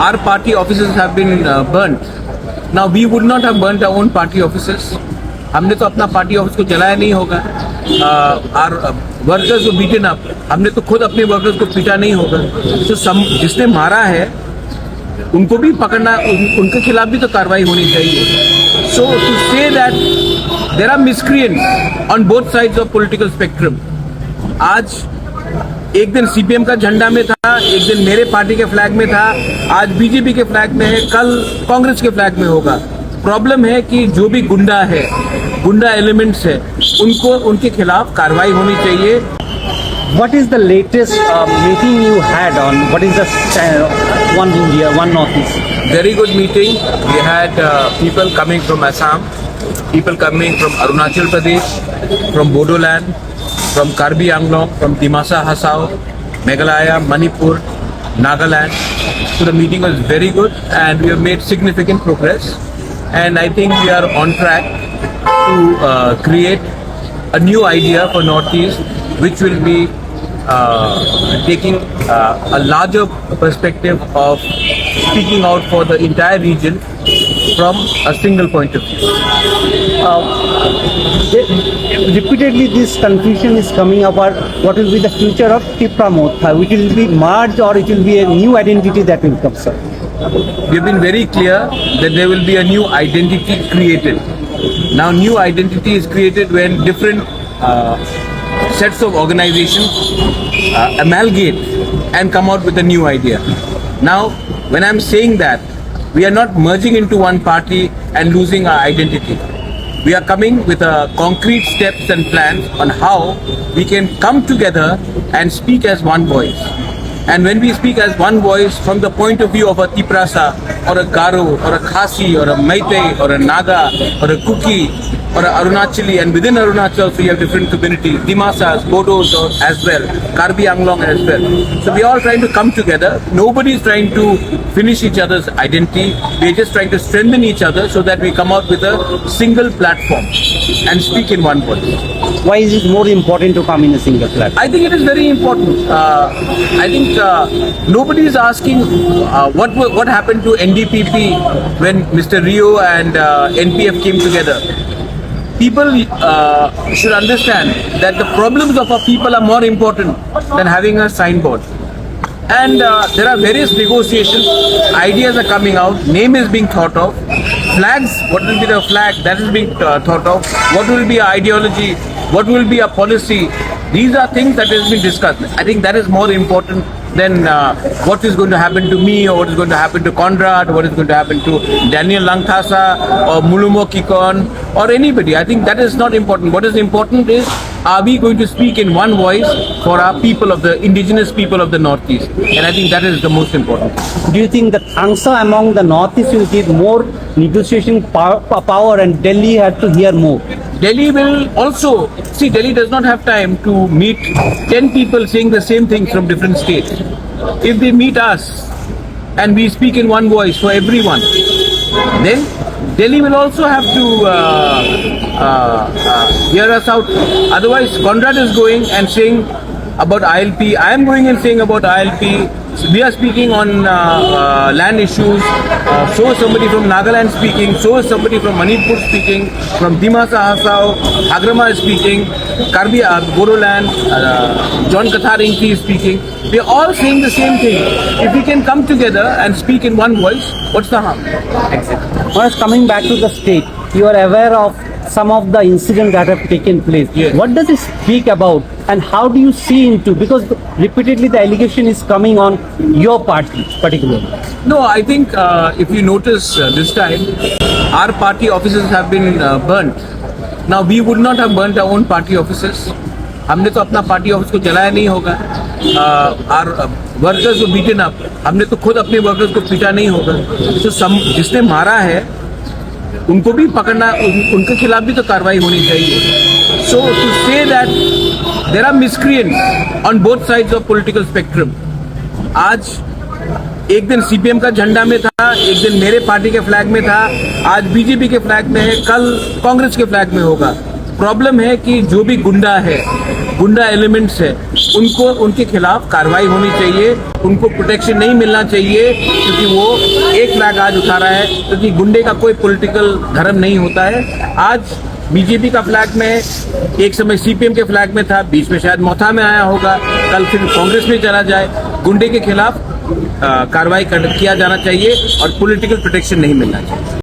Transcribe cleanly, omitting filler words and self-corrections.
our party offices have been burnt. Now we would not have burnt our own party offices. हमने तो अपना party office को जलाया नहीं होगा. Our workers were beaten up. हमने तो खुद अपने वर्कर्स को पीटा नहीं होगा. तो जिसने मारा है उनको भी पकड़ना, उनके खिलाफ भी तो कार्रवाई होनी चाहिए. So to say that there are miscreants on both sides of political spectrum. आज एक दिन सीपीएम का झंडा में था, एक दिन मेरे पार्टी के फ्लैग में था, आज बीजेपी के फ्लैग में है, कल कांग्रेस के फ्लैग में होगा. प्रॉब्लम है कि जो भी गुंडा एलिमेंट्स है, उनको उनके खिलाफ कार्रवाई होनी चाहिए. What is the latest meeting you had on? What is the One India, One Northeast? Very good meeting. We had people coming from Assam, people coming from Arunachal Pradesh, from Bodoland, from Karbi Anglong, from Dimasa Hasao, Meghalaya, Manipur, Nagaland. So the meeting was very good and we have made significant progress. And I think we are on track to create a new idea for Northeast, which will be taking a larger perspective of speaking out for the entire region from a single point of view. Repeatedly this confusion is coming about what will be the future of Tipra Motha, which will be merged or it will be a new identity that will come, sir. We have been very clear that there will be a new identity created. Now new identity is created when different sets of organizations amalgate and come out with a new idea. Now when I'm saying that, we are not merging into one party and losing our identity. We are coming with concrete steps and plans on how we can come together and speak as one voice. And when we speak as one voice from the point of view of a Tiprasa or a Garo or a Khasi or a Meitei or a Naga or a Kuki or a Arunachali, and within Arunachal also you have different communities, Dimasas, Bodos as well, Karbi Anglong as well. So we are all trying to come together. Nobody is trying to finish each other's identity. We are just trying to strengthen each other so that we come out with a single platform and speak in one voice. Why is it more important to come in a single platform? I think it is very important. I think nobody is asking what happened to NDPP when Mr. Rio and NPF came together. People should understand that the problems of our people are more important than having a signboard. And there are various negotiations, ideas are coming out, name is being thought of, flags, what will be the flag, that is being thought of, what will be our ideology, what will be our policy. These are things that has been discussed. I think that is more important than what is going to happen to me or what is going to happen to Conrad, what is going to happen to Daniel Langthasa or Mulumo Kikon or anybody. I think that is not important. What is important is, are we going to speak in one voice for our people, of the indigenous people of the Northeast? And I think that is the most important. Do you think that Angsa among the Northeast will give more negotiation power and Delhi had to hear more? Delhi will also, see, Delhi does not have time to meet 10 people saying the same thing from different states. If they meet us and we speak in one voice for everyone, then Delhi will also have to hear us out. Otherwise, Conrad is going and saying about ILP. I am going and saying about ILP. So we are speaking on land issues. So is somebody from Nagaland speaking. So is somebody from Manipur speaking. From Dimasa Hasao, Hagrama is speaking. Karbi Bodoland, John Katharingki is speaking. We are all saying the same thing. If we can come together and speak in one voice, what's the harm? Exactly. Once coming back to the state, you are aware of some of the incidents that have taken place. Yes. What does it speak about and how do you see into, because repeatedly the allegation is coming on your party particularly? No, I think if you notice this time, our party offices have been burnt. Now we would not have burnt our own party offices. हमने तो अपना party office को जलाया नहीं होगा. Our workers were beaten up. हमने तो खुद अपने वर्कर्स को पीटा नहीं होगा. तो जिसने मारा है उनको भी पकड़ना, उनके खिलाफ भी तो कार्रवाई होनी चाहिए. So to say that there are miscreants on both sides of political spectrum. आज एक दिन सीपीएम का झंडा में था, एक दिन मेरे पार्टी के फ्लैग में था, आज बीजेपी के फ्लैग में है, कल कांग्रेस के फ्लैग में होगा. प्रॉब्लम है कि जो भी गुंडा गुंडा एलिमेंट्स है उनको उनके खिलाफ कार्रवाई होनी चाहिए, उनको प्रोटेक्शन नहीं मिलना चाहिए क्योंकि वो एक फ्लैग आज उठा रहा है, क्योंकि गुंडे का कोई पॉलिटिकल धर्म नहीं होता है। आज बीजेपी का फ्लैग में, एक समय सीपीएम के फ्लैग में था, बीच में शायद मौथा में आया होगा, कल फिर कांग्रेस में चला जाए। गुंडे के खिलाफ कार्रवाई किया जाना चाहिए और पॉलिटिकल प्रोटेक्शन नहीं मिलना चाहिए।